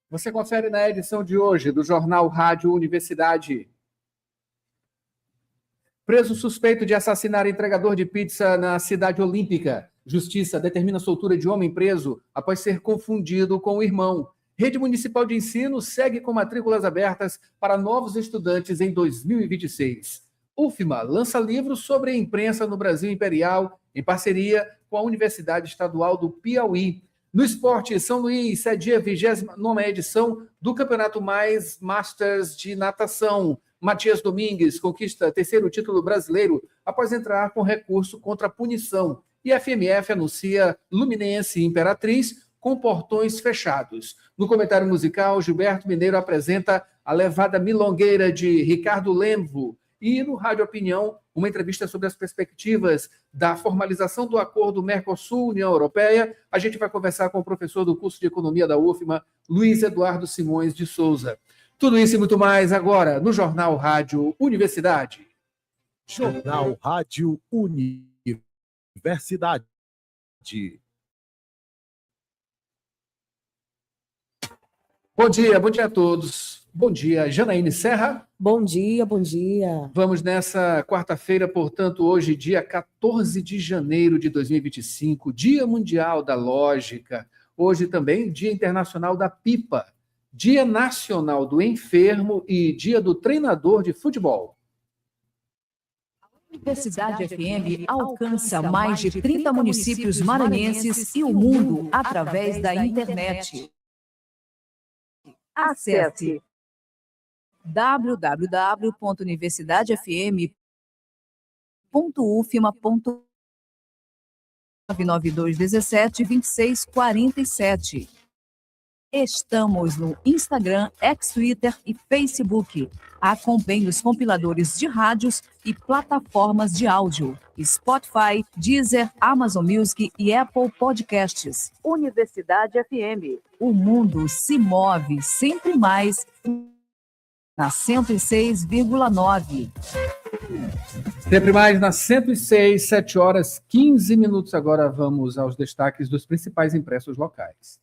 Você confere na edição de hoje do Jornal Rádio Universidade. Preso suspeito de assassinar entregador de pizza na Cidade Olímpica. Justiça determina a soltura de homem preso após ser confundido com o irmão. Rede Municipal de Ensino segue com matrículas abertas para novos estudantes em 2026. UFMA lança livro sobre a imprensa no Brasil Imperial, em parceria com a Universidade Estadual do Piauí. No esporte, São Luís cedia a 29ª edição do Campeonato Mais Masters de Natação. Matias Domingues conquista terceiro título brasileiro após entrar com recurso contra a punição. E a FMF anuncia Luminense e Imperatriz com portões fechados. No comentário musical, Gilberto Mineiro apresenta a levada milongueira de Ricardo Lemvo. E no Rádio Opinião, uma entrevista sobre as perspectivas da formalização do acordo Mercosul-União Europeia. A gente vai conversar com o professor do curso de Economia da UFMA, Luiz Eduardo Simões de Souza. Tudo isso e muito mais agora no Jornal Rádio Universidade. Jornal Rádio Universidade. Bom dia a todos. Bom dia, Janaíne Serra. Bom dia, bom dia. Vamos nessa quarta-feira, portanto, hoje, dia 14 de janeiro de 2025, Dia Mundial da Lógica. Hoje também, Dia Internacional da Pipa, Dia Nacional do Enfermo e Dia do Treinador de Futebol. A Universidade FM alcança mais de 30 municípios maranhenses e o mundo através da internet. Acesse www.universidadefm.ufma.br 99217-2647. Estamos no Instagram, Twitter e Facebook. Acompanhe os compiladores de rádios e plataformas de áudio: Spotify, Deezer, Amazon Music e Apple Podcasts. Universidade FM. O mundo se move sempre mais na 106,9. Sempre mais na 106, 7 horas 15 minutos. Agora vamos aos destaques dos principais impressos locais.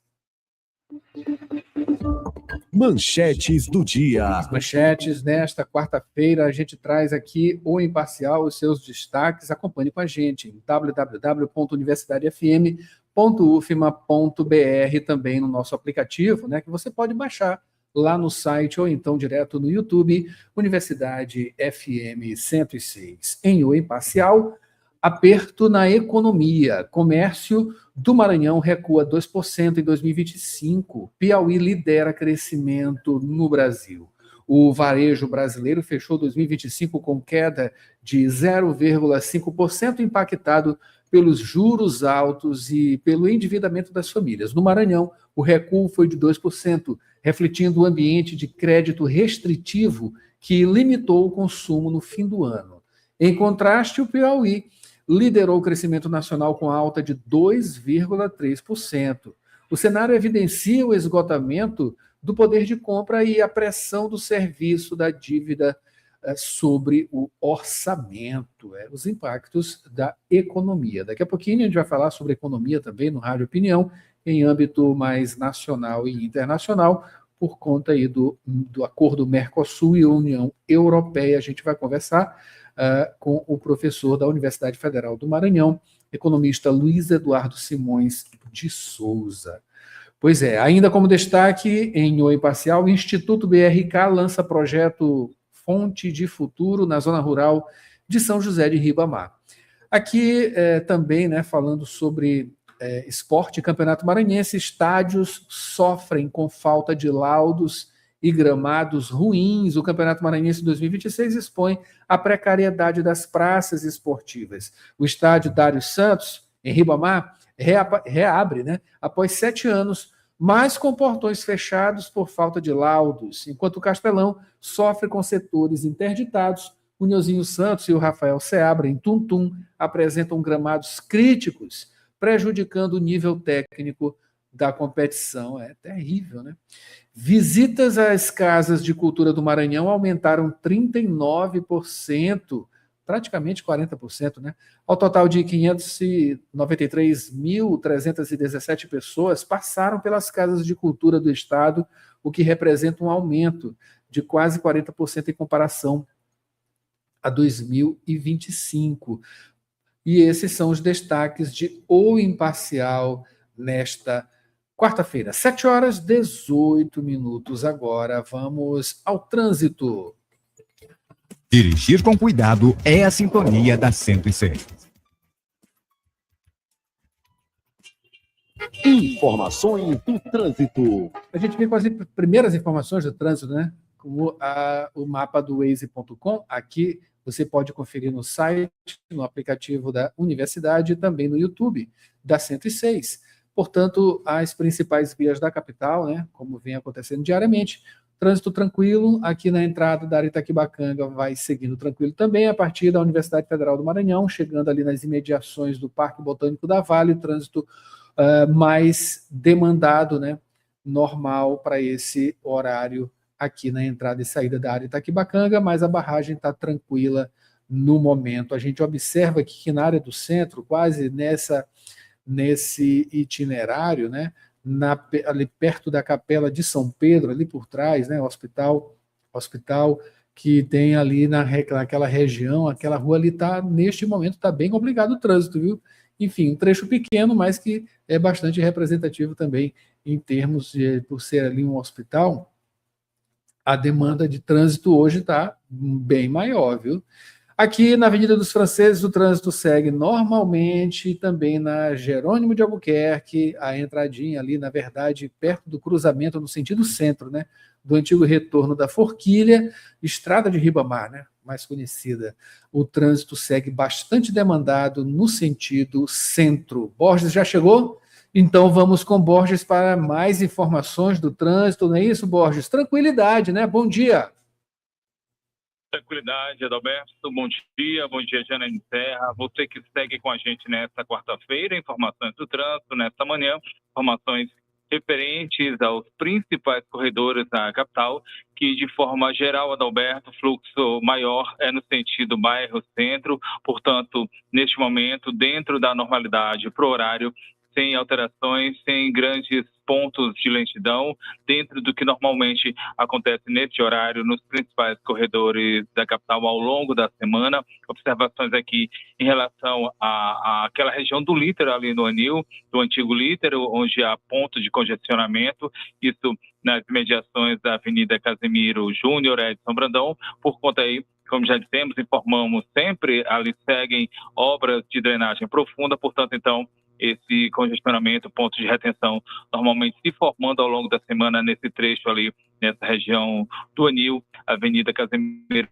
Manchetes do dia. As manchetes nesta quarta-feira, a gente traz aqui o Imparcial, os seus destaques. Acompanhe com a gente em www.universidadefm.ufma.br, também no nosso aplicativo, né, que você pode baixar lá no site ou então direto no YouTube, Universidade FM 106. Em O Imparcial, aperto na economia. Comércio do Maranhão recua 2% em 2025. Piauí lidera crescimento no Brasil. O varejo brasileiro fechou 2025 com queda de 0,5%, impactado pelos juros altos e pelo endividamento das famílias. No Maranhão, o recuo foi de 2%, refletindo o ambiente de crédito restritivo que limitou o consumo no fim do ano. Em contraste, o Piauí liderou o crescimento nacional com alta de 2,3%. O cenário evidencia o esgotamento do poder de compra e a pressão do serviço da dívida sobre o orçamento, os impactos da economia. Daqui a pouquinho a gente vai falar sobre economia também no Rádio Opinião, em âmbito mais nacional e internacional, por conta aí do acordo Mercosul e União Europeia. A gente vai conversar com o professor da Universidade Federal do Maranhão, economista Luiz Eduardo Simões de Souza. Pois é, ainda como destaque em O Imparcial, o Instituto BRK lança projeto Fonte de Futuro na zona rural de São José de Ribamar. Aqui também, né, falando sobre esporte, Campeonato Maranhense, estádios sofrem com falta de laudos e gramados ruins. O Campeonato Maranhense 2026 expõe a precariedade das praças esportivas. O estádio Dário Santos, em Ribamar, reabre, né, após 7 anos, mas com portões fechados por falta de laudos, enquanto o Castelão sofre com setores interditados O Nilzinho Santos e o Rafael Seabra, em Tuntum, apresentam gramados críticos, prejudicando o nível técnico da competição. É terrível, né? Visitas às casas de cultura do Maranhão aumentaram 39%, praticamente 40%, né? Ao total de 593.317 pessoas passaram pelas casas de cultura do estado, o que representa um aumento de quase 40% em comparação a 2025. E esses são os destaques de O Imparcial nesta quarta-feira, 7h18. Agora vamos ao trânsito. Dirigir com cuidado é a sintonia da 106. Informações do trânsito. A gente vem com as primeiras informações do trânsito, né? Com o mapa do Waze.com. Aqui você pode conferir no site, no aplicativo da Universidade e também no YouTube da 106. Portanto, as principais vias da capital, né? Como vem acontecendo diariamente, trânsito tranquilo. Aqui na entrada da Itaquibacanga vai seguindo tranquilo também, a partir da Universidade Federal do Maranhão, chegando ali nas imediações do Parque Botânico da Vale, o trânsito mais demandado, né? Normal para esse horário aqui na entrada e saída da área Itaquibacanga, mas a barragem está tranquila no momento. A gente observa que na área do centro, quase nesse itinerário, né, ali perto da Capela de São Pedro, ali por trás, né, hospital que tem ali naquela região, aquela rua ali neste momento está bem complicado o trânsito, viu? Enfim, um trecho pequeno, mas que é bastante representativo também em termos de, por ser ali um hospital, a demanda de trânsito hoje está bem maior, viu? Aqui na Avenida dos Franceses, o trânsito segue normalmente, também na Jerônimo de Albuquerque, a entradinha ali, na verdade, perto do cruzamento no sentido centro, né? Do antigo retorno da Forquilha, Estrada de Ribamar, né? Mais conhecida. O trânsito segue bastante demandado no sentido centro. Borges já chegou? Então vamos com Borges para mais informações do trânsito, não é isso, Borges? Tranquilidade, né? Bom dia. Tranquilidade, Adalberto. Bom dia, Janaína Serra. Você que segue com a gente nesta quarta-feira, informações do trânsito, nesta manhã, informações referentes aos principais corredores da capital, que de forma geral, Adalberto, fluxo maior é no sentido bairro-centro, portanto, neste momento, dentro da normalidade para o horário, sem alterações, sem grandes pontos de lentidão, dentro do que normalmente acontece neste horário nos principais corredores da capital ao longo da semana. Observações aqui em relação àquela região do Lítero, ali no Anil, do antigo Lítero, onde há ponto de congestionamento, isso nas imediações da Avenida Casimiro Júnior, Edson Brandão, por conta aí, como já dissemos, informamos sempre, ali seguem obras de drenagem profunda, portanto, então, esse congestionamento, ponto de retenção, normalmente se formando ao longo da semana nesse trecho ali, nessa região do Anil, Avenida Casimiro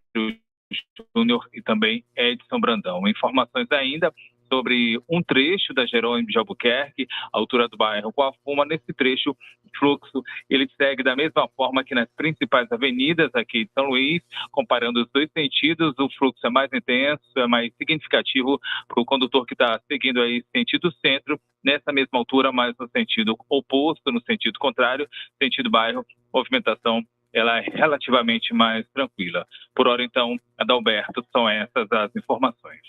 Júnior e também Edson Brandão. Informações ainda sobre um trecho da Jerônimo de Albuquerque, altura do bairro Coafuma. Nesse trecho, o fluxo ele segue da mesma forma que nas principais avenidas aqui de São Luís, comparando os dois sentidos, o fluxo é mais intenso, é mais significativo para o condutor que está seguindo aí sentido centro, nessa mesma altura, mas no sentido oposto, no sentido contrário, sentido bairro, movimentação ela é relativamente mais tranquila. Por hora, então, Adalberto, são essas as informações.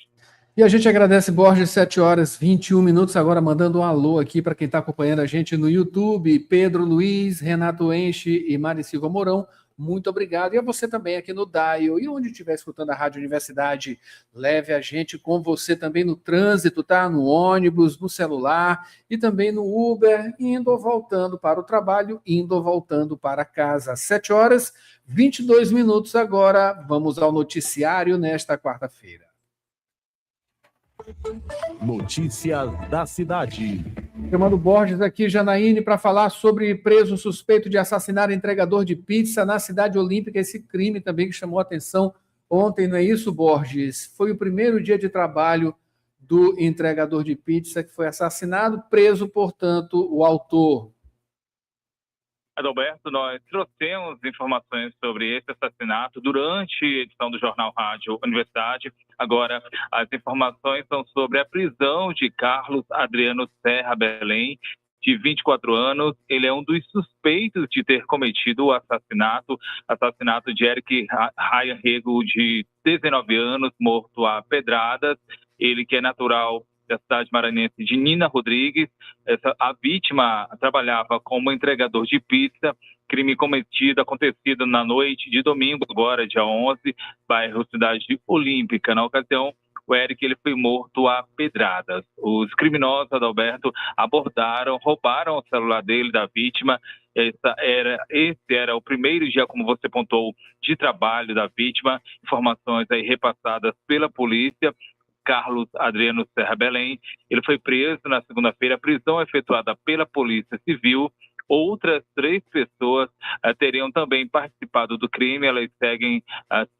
E a gente agradece, Borges, 7h21, agora mandando um alô aqui para quem está acompanhando a gente no YouTube, Pedro Luiz, Renato Enche e Mari Silva Mourão, muito obrigado. E a você também aqui no Dial, e onde estiver escutando a Rádio Universidade, leve a gente com você também no trânsito, tá? No ônibus, no celular e também no Uber, indo ou voltando para o trabalho, indo ou voltando para casa. 7h22 agora, vamos ao noticiário nesta quarta-feira. Notícias da cidade. Chamando Borges aqui, Janaíne, para falar sobre preso suspeito de assassinar entregador de pizza na Cidade Olímpica. Esse crime também que chamou a atenção ontem, não é isso, Borges? Foi o primeiro dia de trabalho do entregador de pizza que foi assassinado, preso, portanto, o autor. Adalberto, nós trouxemos informações sobre esse assassinato durante a edição do Jornal Rádio Universidade. Agora, as informações são sobre a prisão de Carlos Adriano Serra Belém, de 24 anos. Ele é um dos suspeitos de ter cometido o assassinato de Eric Ryan Rego, de 19 anos, morto a pedradas. Ele que é natural da cidade maranhense de Nina Rodrigues. A vítima trabalhava como entregador de pizza. Crime acontecido na noite de domingo, agora dia 11, bairro Cidade Olímpica. Na ocasião, o Eric ele foi morto a pedradas. Os criminosos, Adalberto, roubaram o celular dele, da vítima. Esse era o primeiro dia, como você pontuou, de trabalho da vítima. Informações aí repassadas pela polícia. Carlos Adriano Serra Belém, ele foi preso na segunda-feira. A prisão efetuada pela Polícia Civil. Outras 3 pessoas teriam também participado do crime. Elas seguem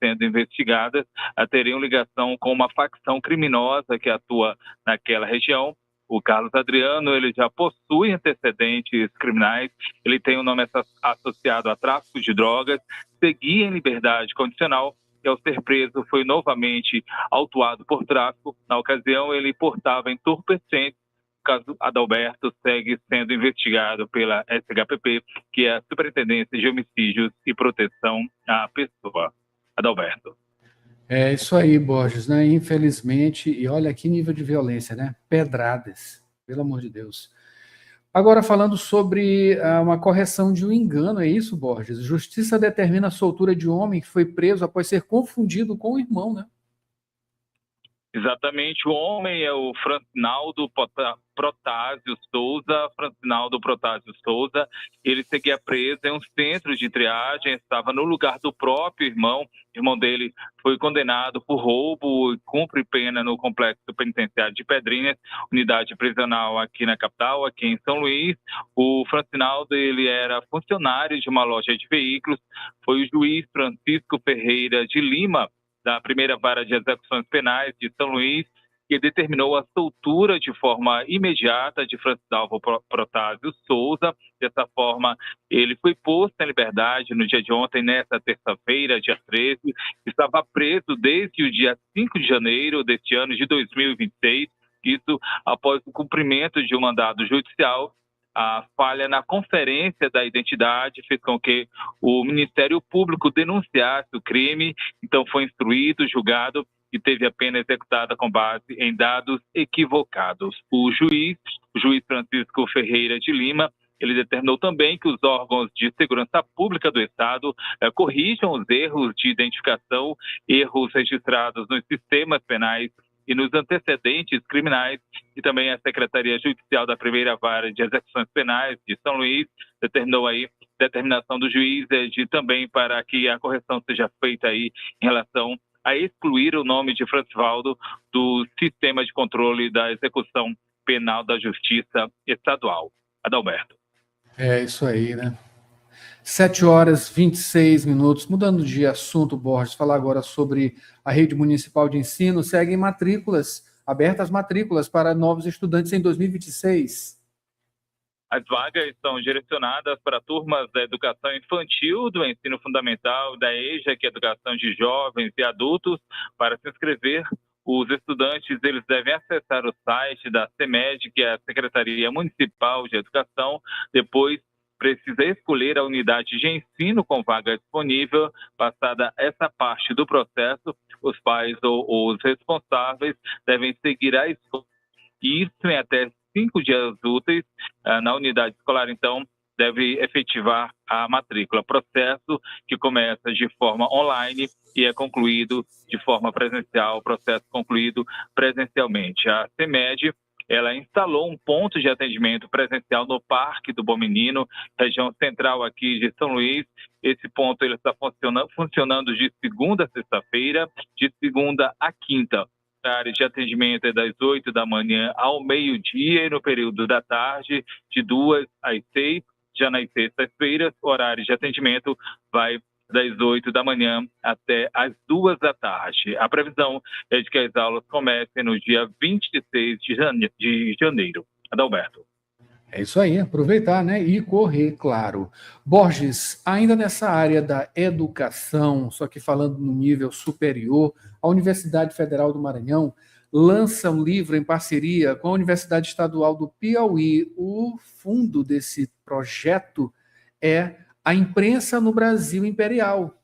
sendo investigadas. Teriam ligação com uma facção criminosa que atua naquela região. O Carlos Adriano, ele já possui antecedentes criminais. Ele tem um nome associado a tráfico de drogas, seguia em liberdade condicional. E ao ser preso, foi novamente autuado por tráfico. Na ocasião, ele portava entorpecentes. O caso Adalberto segue sendo investigado pela SHPP, que é a Superintendência de Homicídios e Proteção à Pessoa. Adalberto. É isso aí, Borges, né? Infelizmente, e olha que nível de violência, né? Pedradas, pelo amor de Deus. Agora, falando sobre uma correção de um engano, é isso, Borges? Justiça determina a soltura de homem que foi preso após ser confundido com o irmão, né? Exatamente, o homem é o Francinaldo Protásio Souza. Francinaldo Protásio Souza, ele seguia preso em um centro de triagem, estava no lugar do próprio irmão. O irmão dele foi condenado por roubo e cumpre pena no Complexo Penitenciário de Pedrinhas, unidade prisional aqui na capital, aqui em São Luís. O Francinaldo, ele era funcionário de uma loja de veículos. Foi o juiz Francisco Ferreira de Lima, da primeira vara de execuções penais de São Luís, que determinou a soltura de forma imediata de Francinaldo Protásio Souza. Dessa forma, ele foi posto em liberdade no dia de ontem, nesta terça-feira, dia 13. Estava preso desde o dia 5 de janeiro deste ano de 2026. Isso após o cumprimento de um mandado judicial. A falha na conferência da identidade fez com que o Ministério Público denunciasse o crime. Então foi instruído, julgado e teve a pena executada com base em dados equivocados. O juiz Francisco Ferreira de Lima, ele determinou também que os órgãos de segurança pública do Estado corrijam os erros de identificação, erros registrados nos sistemas penais e nos antecedentes criminais. E também a Secretaria Judicial da Primeira Vara de Execuções Penais de São Luís determinou aí determinação do juiz também para que a correção seja feita aí em relação a excluir o nome de Francisvaldo do sistema de controle da execução penal da Justiça Estadual. Adalberto. É isso aí, né? 7h26. Mudando de assunto, Borges, falar agora sobre a rede municipal de ensino. Seguem abertas matrículas para novos estudantes em 2026. As vagas são direcionadas para turmas da educação infantil, do ensino fundamental, da EJA, que é educação de jovens e adultos. Para se inscrever, os estudantes eles devem acessar o site da CEMED, que é a Secretaria Municipal de Educação. Depois, precisa escolher a unidade de ensino com vaga disponível. Passada essa parte do processo, os pais ou os responsáveis devem seguir a escola e isso em até 5 dias úteis na unidade escolar. Então, deve efetivar a matrícula. Processo que começa de forma online e é concluído de forma presencial, processo concluído presencialmente. A CEMED, ela instalou um ponto de atendimento presencial no Parque do Bom Menino, região central aqui de São Luís. Esse ponto ele está funcionando de segunda a sexta-feira, de segunda a quinta. A área de atendimento é das 8 da manhã ao meio-dia e no período da tarde, de 2 às 6. Já nas sextas-feiras, o horário de atendimento vai das 8 da manhã até as 2 da tarde. A previsão é de que as aulas comecem no dia 26 de janeiro. Adalberto. É isso aí, aproveitar, né? E correr, claro. Borges, ainda nessa área da educação, só que falando no nível superior, a Universidade Federal do Maranhão lança um livro em parceria com a Universidade Estadual do Piauí. O fundo desse projeto é A Imprensa no Brasil Imperial.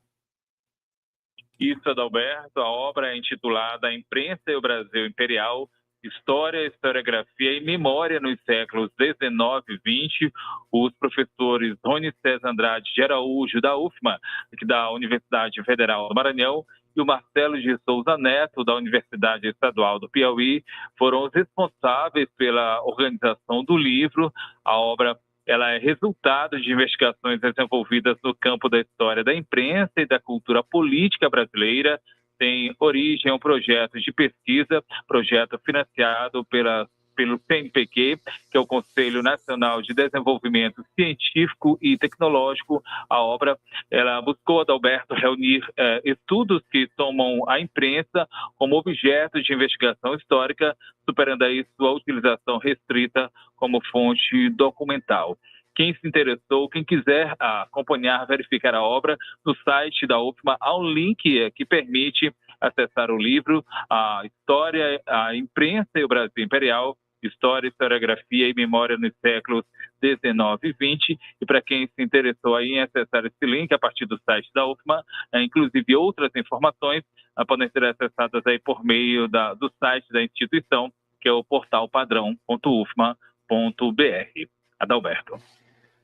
Isso, Adalberto, a obra é intitulada A Imprensa e o Brasil Imperial, História, Historiografia e Memória nos séculos XIX e XX. Os professores Rony César Andrade de Araújo, da UFMA, aqui da Universidade Federal do Maranhão, e o Marcelo de Souza Neto, da Universidade Estadual do Piauí, foram os responsáveis pela organização do livro. A obra ela é resultado de investigações desenvolvidas no campo da história da imprensa e da cultura política brasileira. Tem origem um projeto de pesquisa, projeto financiado pelo CNPq, que é o Conselho Nacional de Desenvolvimento Científico e Tecnológico. A obra ela buscou, Adalberto, reunir estudos que tomam a imprensa como objeto de investigação histórica, superando aí sua utilização restrita como fonte documental. Quem se interessou, quem quiser acompanhar, verificar a obra, no site da UFMA há um link que permite acessar o livro, a História, a Imprensa e o Brasil Imperial, História, Historiografia e Memória nos séculos XIX e XX. E para quem se interessou aí em acessar esse link a partir do site da UFMA, inclusive outras informações podem ser acessadas aí por meio do site da instituição, que é o portal padrão.ufma.br. Adalberto.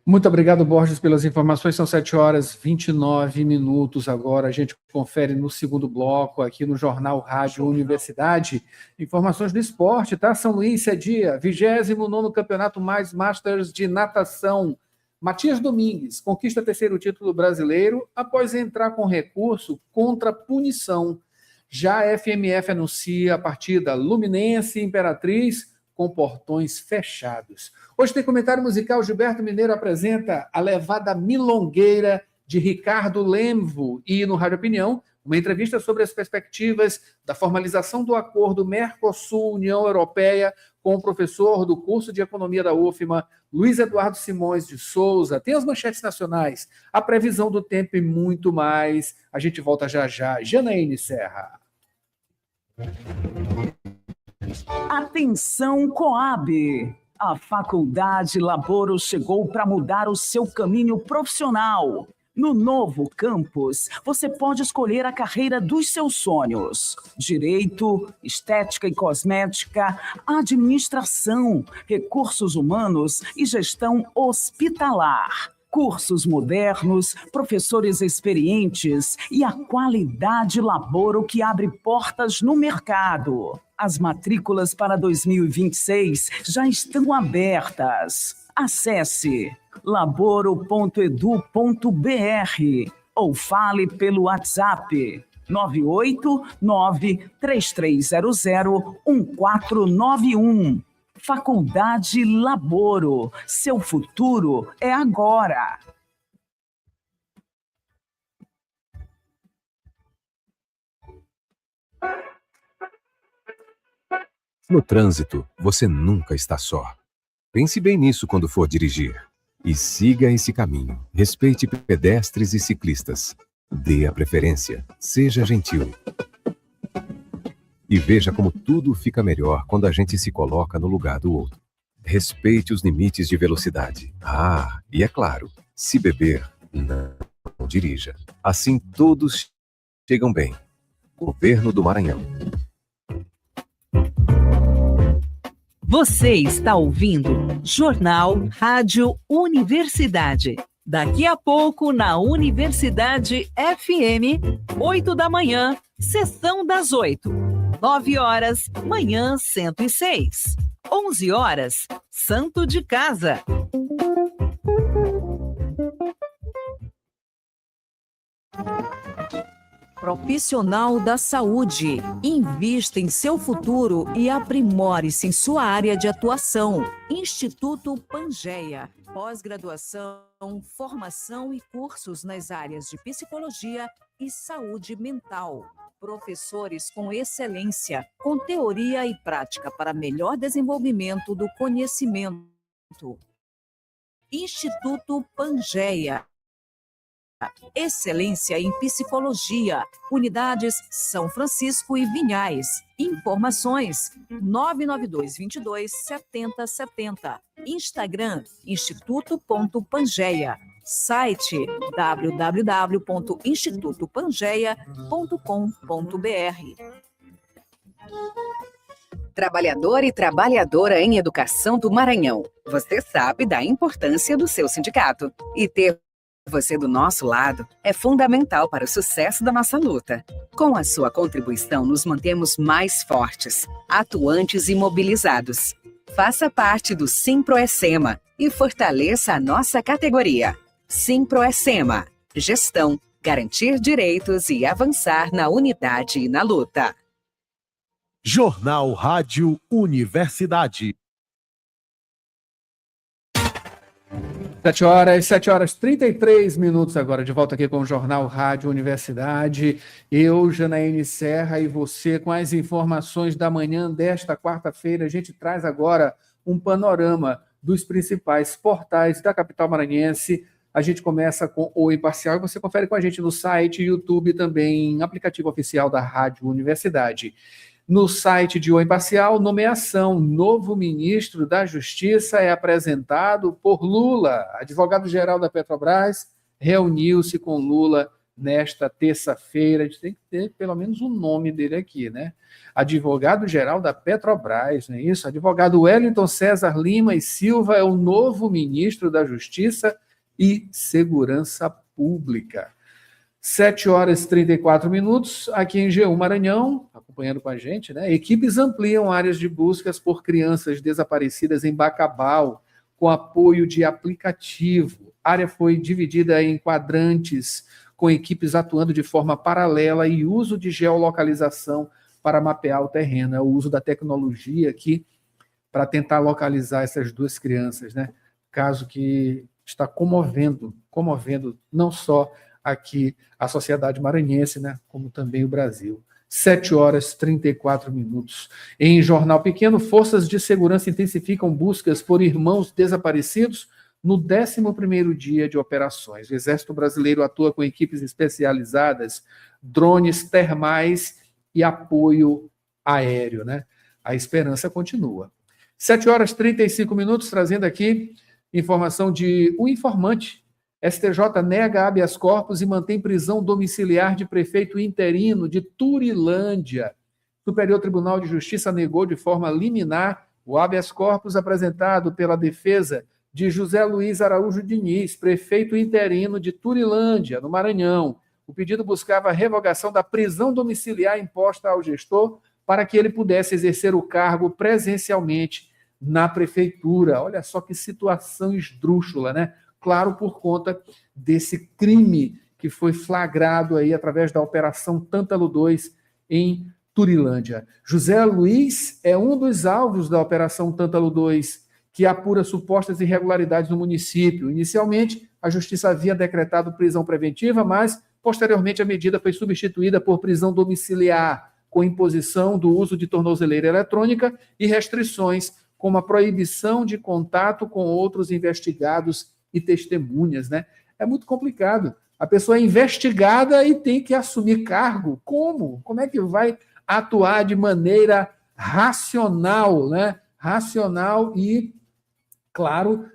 Muito obrigado, Borges, pelas informações. São 7h29 agora. A gente confere no segundo bloco, aqui no Jornal Rádio Universidade. Informações do esporte, tá? São Luís cedia, 29º Campeonato Mais Masters de Natação. Matias Domingues conquista terceiro título brasileiro após entrar com recurso contra punição. Já a FMF anuncia a partida Luminense e Imperatriz com portões fechados. Hoje tem comentário musical. Gilberto Mineiro apresenta A Levada Milongueira, de Ricardo Lemvo. E no Rádio Opinião, uma entrevista sobre as perspectivas da formalização do acordo Mercosul-União Europeia com o professor do curso de Economia da UFMA, Luiz Eduardo Simões de Souza. Tem as manchetes nacionais, a previsão do tempo e muito mais. A gente volta já já. Janaíne Serra. Atenção, Coab! A Faculdade Laboro chegou para mudar o seu caminho profissional. No novo campus, você pode escolher a carreira dos seus sonhos: Direito, Estética e Cosmética, Administração, Recursos Humanos e Gestão Hospitalar. Cursos modernos, professores experientes e a qualidade Laboro que abre portas no mercado. As matrículas para 2026 já estão abertas. Acesse laboro.edu.br ou fale pelo WhatsApp 989-3300-1491. Faculdade Laboro. Seu futuro é agora. No trânsito, você nunca está só. Pense bem nisso quando for dirigir. E siga esse caminho. Respeite pedestres e ciclistas. Dê a preferência. Seja gentil. E veja como tudo fica melhor quando a gente se coloca no lugar do outro. Respeite os limites de velocidade. E é claro, se beber, não dirija. Assim todos chegam bem. Governo do Maranhão. Você está ouvindo Jornal Rádio Universidade. Daqui a pouco, na Universidade FM, 8 da manhã, sessão das 8. 9 horas, manhã 106. 11 horas, Santo de Casa. Profissional da saúde. Invista em seu futuro e aprimore-se em sua área de atuação. Instituto Pangeia. Pós-graduação, formação e cursos nas áreas de psicologia e saúde mental. Professores com excelência, com teoria e prática para melhor desenvolvimento do conhecimento. Instituto Pangeia. Excelência em Psicologia. Unidades São Francisco e Vinhais. Informações 992227070. Instagram instituto.pangeia. Site www.institutopangeia.com.br. Trabalhador e trabalhadora em educação do Maranhão, você sabe da importância do seu sindicato. E ter você do nosso lado é fundamental para o sucesso da nossa luta. Com a sua contribuição, nos mantemos mais fortes, atuantes e mobilizados. Faça parte do Simproecema e fortaleça a nossa categoria. Simproecema. Gestão, garantir direitos e avançar na unidade e na luta. Jornal Rádio Universidade. 7 horas 33 minutos agora, de volta aqui com o Jornal Rádio Universidade. Eu, Janaíne Serra, e você com as informações da manhã desta quarta-feira. A gente traz agora um panorama dos principais portais da capital maranhense. A gente começa com o Imparcial e você confere com a gente no site, YouTube e também aplicativo oficial da Rádio Universidade. No site de O Imparcial, nomeação: novo ministro da Justiça é apresentado por Lula. Advogado-geral da Petrobras reuniu-se com Lula nesta terça-feira. A gente tem que ter pelo menos o nome dele aqui, né? Advogado-geral da Petrobras, não é isso? Advogado Wellington César Lima e Silva é o novo ministro da Justiça e Segurança Pública. 7 horas e 34 minutos, aqui em G1 Maranhão, acompanhando com a gente, né? Equipes ampliam áreas de buscas por crianças desaparecidas em Bacabal, com apoio de aplicativo. A área foi dividida em quadrantes, com equipes atuando de forma paralela e uso de geolocalização para mapear o terreno. É o uso da tecnologia aqui para tentar localizar essas duas crianças, né? Caso que está comovendo não só aqui a sociedade maranhense, né, como também o Brasil. 7 horas e 34 minutos. Em jornal pequeno, forças de segurança intensificam buscas por irmãos desaparecidos no 11º dia de operações. O Exército Brasileiro atua com equipes especializadas, drones termais e apoio aéreo, né? A esperança continua. 7 horas e 35 minutos, trazendo aqui informação de O Informante. STJ nega habeas corpus e mantém prisão domiciliar de prefeito interino de Turilândia. Superior Tribunal de Justiça negou de forma liminar o habeas corpus apresentado pela defesa de José Luiz Araújo Diniz, prefeito interino de Turilândia, no Maranhão. O pedido buscava a revogação da prisão domiciliar imposta ao gestor para que ele pudesse exercer o cargo presencialmente na prefeitura. Olha só que situação esdrúxula, né? Claro, por conta desse crime que foi flagrado aí através da Operação Tântalo 2 em Turilândia. José Luiz é um dos alvos da Operação Tântalo 2, que apura supostas irregularidades no município. Inicialmente, a Justiça havia decretado prisão preventiva, mas, posteriormente, a medida foi substituída por prisão domiciliar, com imposição do uso de tornozeleira eletrônica e restrições, como a proibição de contato com outros investigados e testemunhas, né? É muito complicado. A pessoa é investigada e tem que assumir cargo. Como? Como é que vai atuar de maneira racional, né? Racional e, claro,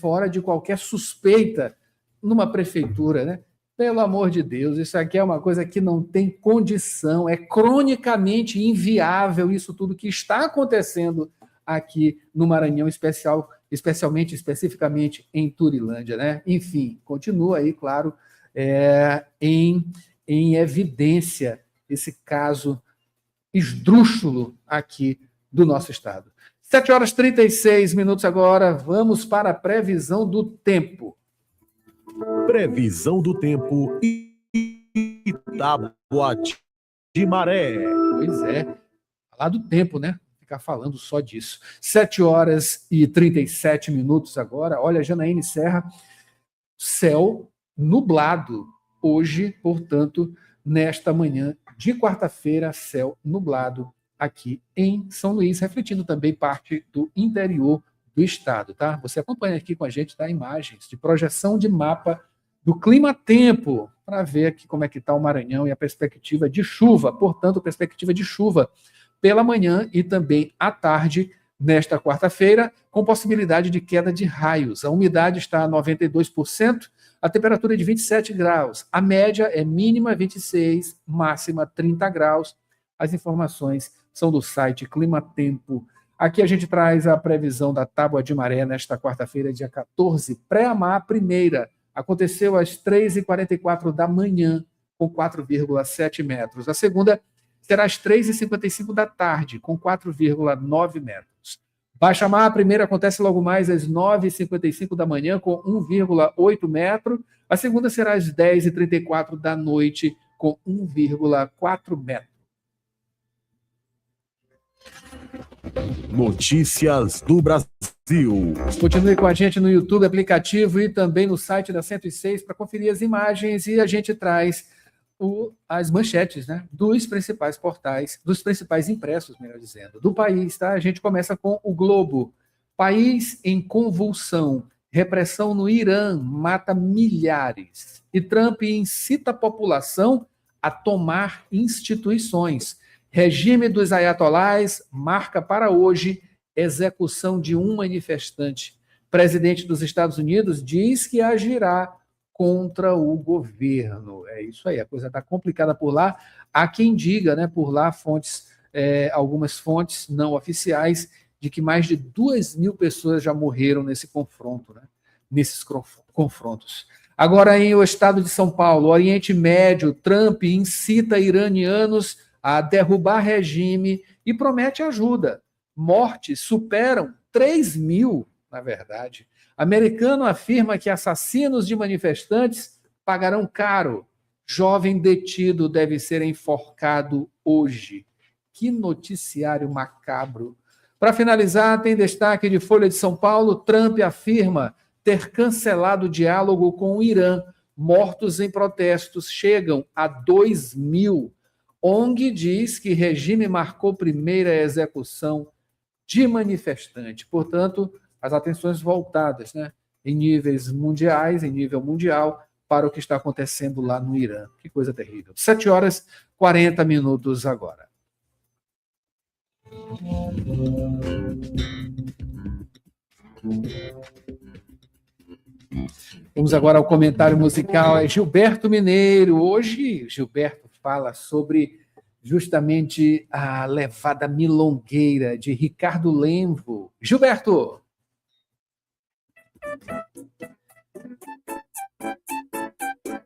fora de qualquer suspeita numa prefeitura, né? Pelo amor de Deus, isso aqui é uma coisa que não tem condição, é cronicamente inviável isso tudo que está acontecendo aqui no Maranhão, especificamente em Turilândia, né? Enfim, continua aí, claro, em evidência esse caso esdrúxulo aqui do nosso estado. 7 horas e 36 minutos agora, vamos para a previsão do tempo. Previsão do tempo e Tábua de Maré. Pois é, falar do tempo, né? Ficar falando só disso. 7 horas e 37 minutos agora. Olha, Janaíne Serra, céu nublado hoje, portanto, nesta manhã de quarta-feira, céu nublado aqui em São Luís, refletindo também parte do interior do estado, tá? Você acompanha aqui com a gente, tá? Imagens de projeção de mapa do clima-tempo, para ver aqui como é que está o Maranhão e a perspectiva de chuva. Portanto, perspectiva de chuva pela manhã e também à tarde, nesta quarta-feira, com possibilidade de queda de raios. A umidade está a 92%, a temperatura é de 27 graus. A média é mínima 26, máxima 30 graus. As informações são do site Clima Tempo. Aqui a gente traz a previsão da tábua de maré nesta quarta-feira, dia 14. Pré-amar, primeira, aconteceu às 3h44 da manhã, com 4,7 metros. A segunda será às 3h55 da tarde, com 4,9 metros. Baixa-mar, a primeira acontece logo mais às 9h55 da manhã, com 1,8 metro. A segunda será às 10h34 da noite, com 1,4 metro. Notícias do Brasil. Continue com a gente no YouTube, aplicativo e também no site da 106 para conferir as imagens, e a gente traz as manchetes, né, dos principais portais, dos principais impressos, melhor dizendo, do país. Tá? A gente começa com o Globo. País em convulsão. Repressão no Irã mata milhares. E Trump incita a população a tomar instituições. Regime dos ayatolás marca para hoje execução de um manifestante. Presidente dos Estados Unidos diz que agirá contra o governo. É isso aí, a coisa está complicada por lá. Há quem diga, né, por lá, algumas fontes não oficiais, de que mais de 2.000 pessoas já morreram nesse confronto, né, nesses confrontos. Agora, em o estado de São Paulo, Oriente Médio, Trump incita iranianos a derrubar regime e promete ajuda. Mortes superam 3.000, na verdade. Americano afirma que assassinos de manifestantes pagarão caro. Jovem detido deve ser enforcado hoje. Que noticiário macabro. Para finalizar, tem destaque de Folha de São Paulo. Trump afirma ter cancelado o diálogo com o Irã. Mortos em protestos chegam a 2.000. ONG diz que regime marcou primeira execução de manifestante. Portanto, as atenções voltadas, né, em níveis mundiais, em nível mundial, para o que está acontecendo lá no Irã. Que coisa terrível. 7h40 agora. Vamos agora ao comentário musical. É Gilberto Mineiro. Hoje, Gilberto fala sobre justamente a levada milongueira de Ricardo Lemvo. Gilberto!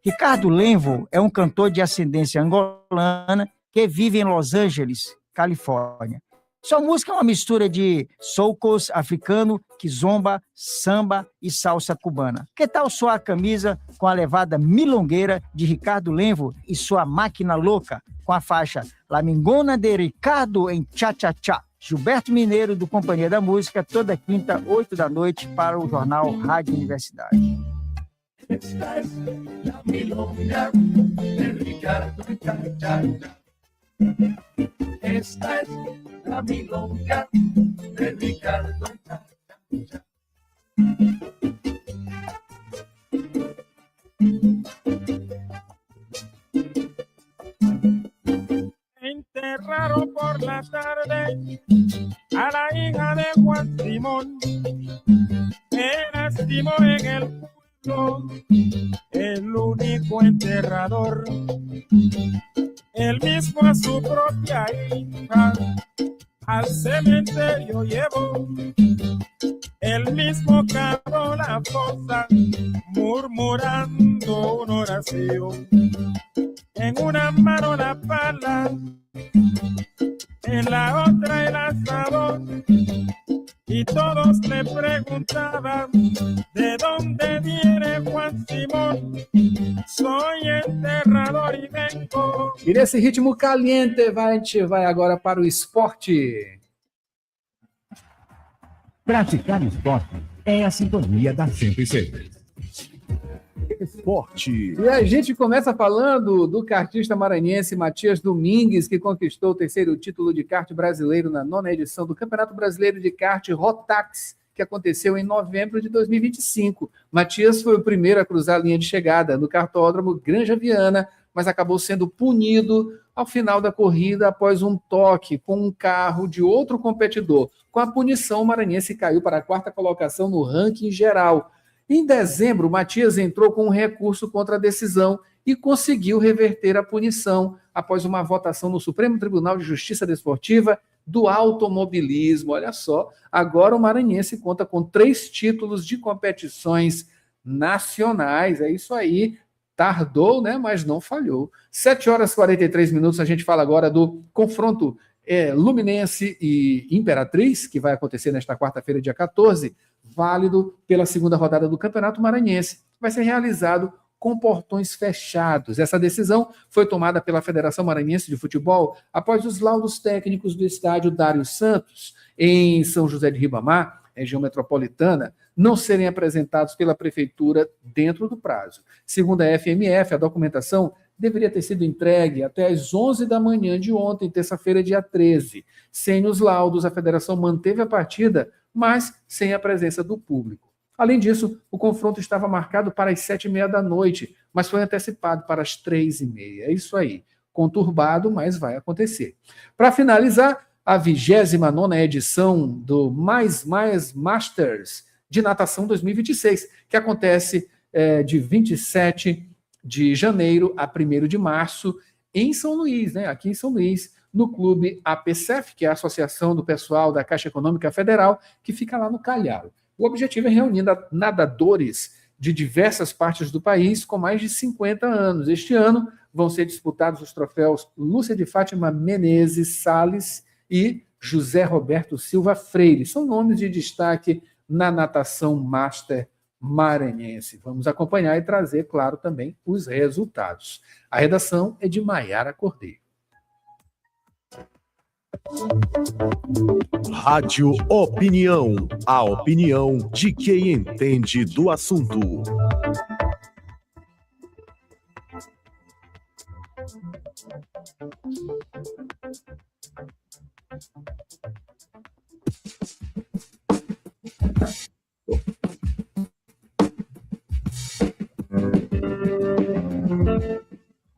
Ricardo Lemvo é um cantor de ascendência angolana que vive em Los Angeles, Califórnia. Sua música é uma mistura de soukous africano, kizomba, samba e salsa cubana. Que tal sua camisa com a levada milongueira de Ricardo Lemvo e sua máquina louca com a faixa La Mingona de Ricardo em Cha-Cha-Cha? Gilberto Mineiro, do Companhia da Música, toda quinta, 8 da noite, para o jornal Rádio Universidade. Esta es la milonga de Ricardo en Cha-Cha-Cha. Esta es la milonga de Ricardo en Cha-Cha-Cha. Enterraron por la tarde a la hija de Juan Simón. Me lastimó en el pueblo el único enterrador. Él mismo a su propia hija al cementerio llevó. Él mismo cavó la fosa murmurando una oración. En una mano la pala, en la otra el asadón. Y todos le preguntaban, ¿de dónde viene Juan Simón? Soy enterrador y vengo. E nesse ritmo caliente, a gente vai agora para o esporte. Praticar esporte é a sintonia da 106. Esporte. E a gente começa falando do kartista maranhense Matias Domingues, que conquistou o terceiro título de kart brasileiro na 9ª edição do Campeonato Brasileiro de Kart Rotax, que aconteceu em novembro de 2025. Matias foi o primeiro a cruzar a linha de chegada no cartódromo Granja Viana, mas acabou sendo punido ao final da corrida após um toque com um carro de outro competidor. Com a punição, o maranhense caiu para a 4ª colocação no ranking geral. Em dezembro, Matias entrou com um recurso contra a decisão e conseguiu reverter a punição após uma votação no Supremo Tribunal de Justiça Desportiva do Automobilismo. Olha só, agora o maranhense conta com 3 títulos de competições nacionais. É isso aí. Tardou, né, mas não falhou. 7h43, a gente fala agora do confronto Luminense e Imperatriz, que vai acontecer nesta quarta-feira, dia 14, válido pela 2ª rodada do Campeonato Maranhense. Vai ser realizado com portões fechados. Essa decisão foi tomada pela Federação Maranhense de Futebol após os laudos técnicos do estádio Dário Santos, em São José de Ribamar, região metropolitana, não serem apresentados pela Prefeitura dentro do prazo. Segundo a FMF, a documentação deveria ter sido entregue até às 11 da manhã de ontem, terça-feira, dia 13. Sem os laudos, a Federação manteve a partida, mas sem a presença do público. Além disso, o confronto estava marcado para as 7h30 da noite, mas foi antecipado para as 3h30. É isso aí. Conturbado, mas vai acontecer. Para finalizar, a 29ª edição do Mais Masters de Natação 2026, que acontece de 27 de janeiro a 1º de março em São Luís, né? Aqui em São Luís, no Clube APCEF, que é a Associação do Pessoal da Caixa Econômica Federal, que fica lá no Calhau. O objetivo é reunir nadadores de diversas partes do país com mais de 50 anos. Este ano vão ser disputados os troféus Lúcia de Fátima Menezes Salles e José Roberto Silva Freire. São nomes de destaque na natação Master maranhense. Vamos acompanhar e trazer, claro, também os resultados. A redação é de Maiara Cordeiro. Rádio Opinião, a opinião de quem entende do assunto.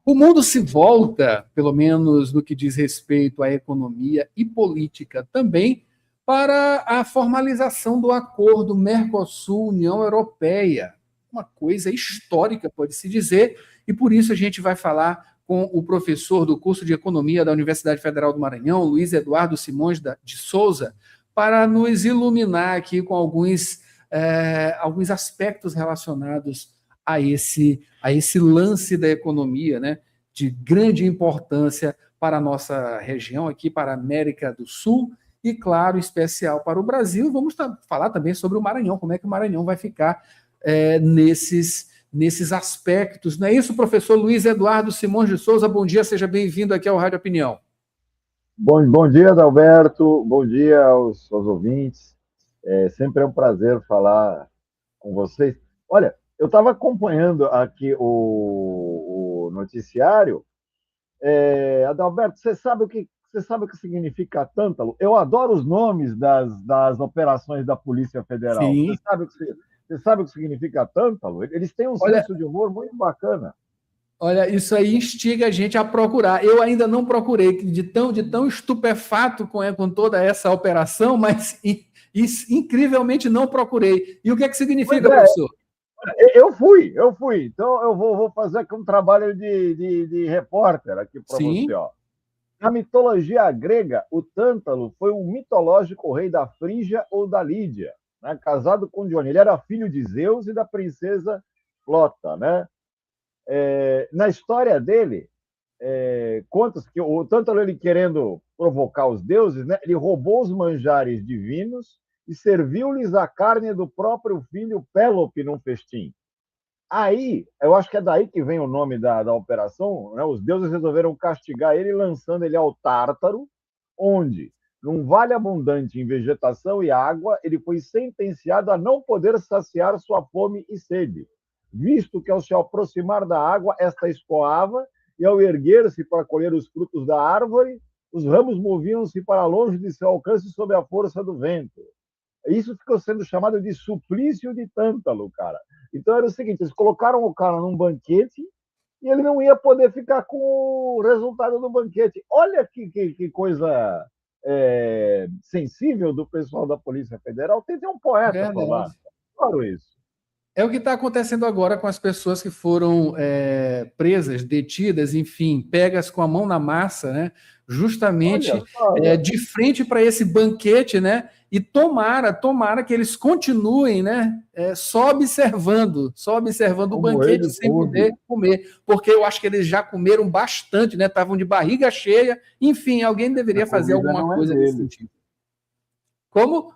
O mundo se volta, pelo menos no que diz respeito à economia e política também, para a formalização do acordo Mercosul-União Europeia. Uma coisa histórica, pode-se dizer, e por isso a gente vai falar com o professor do curso de Economia da Universidade Federal do Maranhão, Luiz Eduardo Simões de Souza, para nos iluminar aqui com alguns aspectos relacionados a esse lance da economia, né, de grande importância para a nossa região aqui, para a América do Sul e, claro, especial para o Brasil. Vamos falar também sobre o Maranhão, como é que o Maranhão vai ficar nesses aspectos. Não é isso, professor Luiz Eduardo Simões de Souza? Bom dia, seja bem-vindo aqui ao Rádio Opinião. Bom dia, Adalberto. Bom dia aos ouvintes. Sempre é um prazer falar com vocês. Olha, eu estava acompanhando aqui o noticiário. Adalberto, você sabe o que significa Tântalo? Eu adoro os nomes das operações da Polícia Federal. Sim. Você sabe o que significa Tântalo? Eles têm um senso de humor muito bacana. Olha, isso aí instiga a gente a procurar. Eu ainda não procurei, de tão estupefato com toda essa operação, mas incrivelmente não procurei. E o que é que significa, professor? Eu fui. Então, eu vou fazer aqui um trabalho de repórter aqui para você. Ó. Na mitologia grega, o Tântalo foi um mitológico rei da Frígia ou da Lídia, né? Casado com Dione. Ele era filho de Zeus e da princesa Flota, né? Na história dele, conta-se que o Tântalo, ele querendo provocar os deuses, né? Ele roubou os manjares divinos e serviu-lhes a carne do próprio filho Pélope num festim. Aí, eu acho que é daí que vem o nome da operação, né? Os deuses resolveram castigar ele, lançando ele ao Tártaro, onde, num vale abundante em vegetação e água, ele foi sentenciado a não poder saciar sua fome e sede, visto que, ao se aproximar da água, esta escoava, e ao erguer-se para colher os frutos da árvore, os ramos moviam-se para longe de seu alcance sob a força do vento. Isso ficou sendo chamado de suplício de Tântalo, cara. Então era o seguinte, eles colocaram o cara num banquete e ele não ia poder ficar com o resultado do banquete. Olha que coisa sensível do pessoal da Polícia Federal. Tem um poeta falando. Claro isso. É o que está acontecendo agora com as pessoas que foram presas, detidas, enfim, pegas com a mão na massa, né? Justamente de frente para esse banquete, né? E tomara que eles continuem, né? Só observando o banquete sem poder comer, porque eu acho que eles já comeram bastante, né? Estavam de barriga cheia. Enfim, alguém deveria fazer alguma coisa nesse sentido. Como?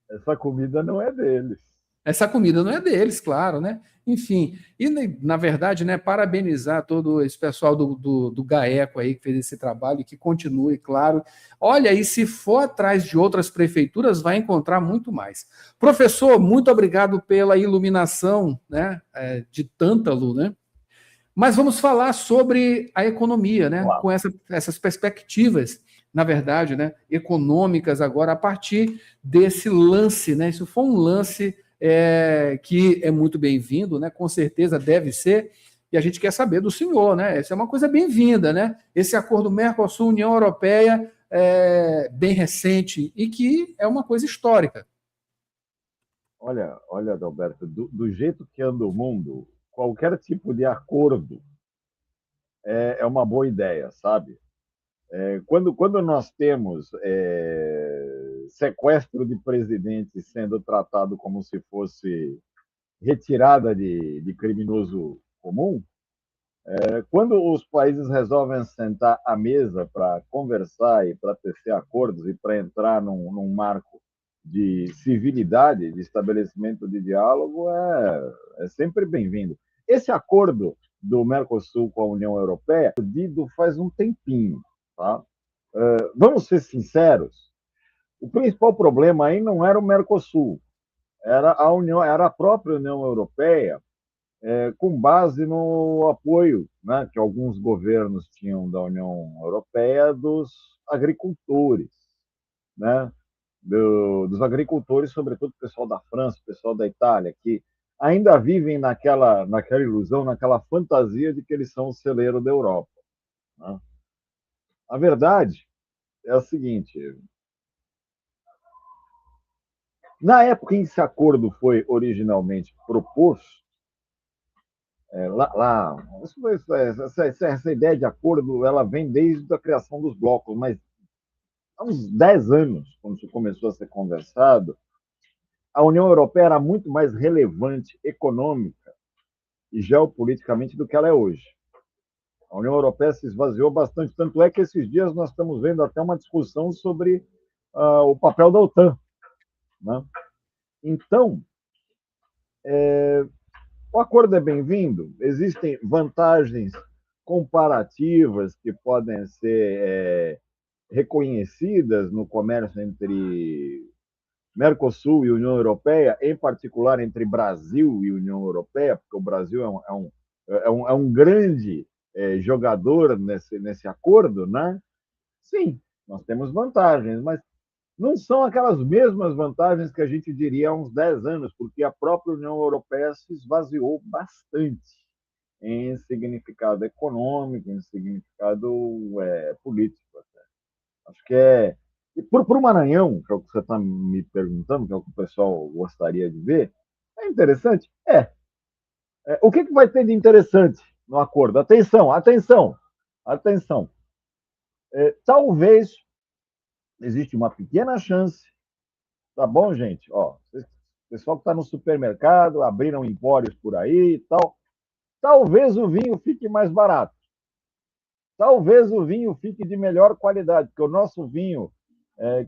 Essa comida não é deles. Essa comida não é deles, claro, né? Enfim, e na verdade, né, parabenizar todo esse pessoal do GAECO aí que fez esse trabalho e que continue, claro. Olha, e se for atrás de outras prefeituras, vai encontrar muito mais. Professor, muito obrigado pela iluminação, né, de Tântalo, né? Mas vamos falar sobre a economia, né? Com essas perspectivas, na verdade, né, econômicas agora, a partir desse lance, né? Isso foi um lance que é muito bem-vindo, né? Com certeza deve ser, e a gente quer saber do senhor, né? Essa é uma coisa bem-vinda, né? Esse acordo Mercosul-União Europeia bem recente e que é uma coisa histórica. Olha, Adalberto, do jeito que anda o mundo, qualquer tipo de acordo é uma boa ideia, sabe? Quando nós temos sequestro de presidente sendo tratado como se fosse retirada de criminoso comum, quando os países resolvem sentar à mesa para conversar e para tecer acordos e para entrar num marco de civilidade, de estabelecimento de diálogo, é sempre bem-vindo. Esse acordo do Mercosul com a União Europeia, pedido faz um tempinho. Tá? Vamos ser sinceros, o principal problema aí não era o Mercosul, era a própria União Europeia, com base no apoio, né, que alguns governos tinham da União Europeia dos agricultores, né, dos agricultores, sobretudo o pessoal da França, o pessoal da Itália, que ainda vivem naquela ilusão, naquela fantasia de que eles são o celeiro da Europa. Né? A verdade é a seguinte: na época em que esse acordo foi originalmente proposto, essa ideia de acordo ela vem desde a criação dos blocos, mas há uns 10 anos, quando isso começou a ser conversado, a União Europeia era muito mais relevante econômica e geopoliticamente do que ela é hoje. A União Europeia se esvaziou bastante, tanto é que esses dias nós estamos vendo até uma discussão sobre o papel da OTAN. Né? Então, o acordo é bem-vindo, existem vantagens comparativas que podem ser reconhecidas no comércio entre Mercosul e União Europeia, em particular entre Brasil e União Europeia, porque o Brasil é um grande jogador nesse acordo, né? Sim, nós temos vantagens, mas não são aquelas mesmas vantagens que a gente diria há uns 10 anos, porque a própria União Europeia se esvaziou bastante em significado econômico, em significado político. Até. Acho que E para o Maranhão, que é o que você está me perguntando, que é o que o pessoal gostaria de ver, é interessante? O que vai ter de interessante no acordo? Atenção! Talvez existe uma pequena chance, tá bom, gente? Ó, pessoal que está no supermercado, abriram empórios por aí e tal. Talvez o vinho fique mais barato. Talvez o vinho fique de melhor qualidade, porque o nosso vinho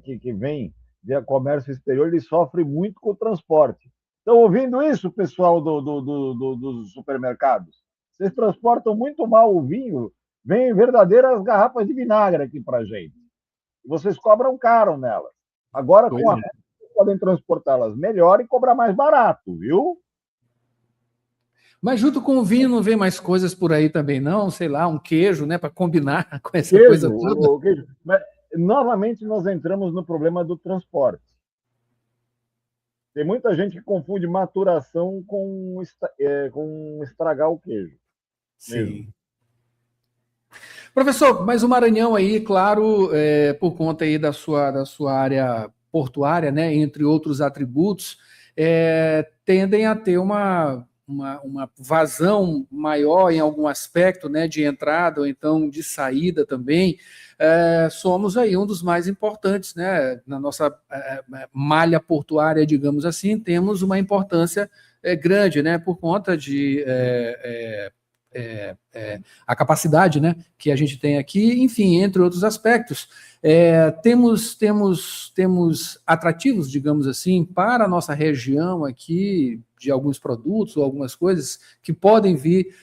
que vem via comércio exterior, ele sofre muito com o transporte. Estão ouvindo isso, pessoal dos supermercados? Vocês transportam muito mal o vinho, vem verdadeiras garrafas de vinagre aqui para a gente. E vocês cobram caro nelas. Agora, com a vocês podem transportá-las melhor e cobrar mais barato, viu? Mas junto com o vinho não vem mais coisas por aí também, não? Sei lá, um queijo, né, para combinar com essa coisa toda. Queijo. Mas, novamente, nós entramos no problema do transporte. Tem muita gente que confunde maturação com estragar o queijo. Sim. Mesmo. Professor, mas o Maranhão aí, claro, por conta aí da sua área portuária, né, entre outros atributos, tendem a ter uma vazão maior em algum aspecto, né, de entrada ou então de saída também. Somos aí um dos mais importantes, né, na nossa malha portuária, digamos assim, temos uma importância grande, né, por conta de a capacidade, né, que a gente tem aqui, enfim, entre outros aspectos. Temos atrativos, digamos assim, para a nossa região aqui, de alguns produtos ou algumas coisas que podem vir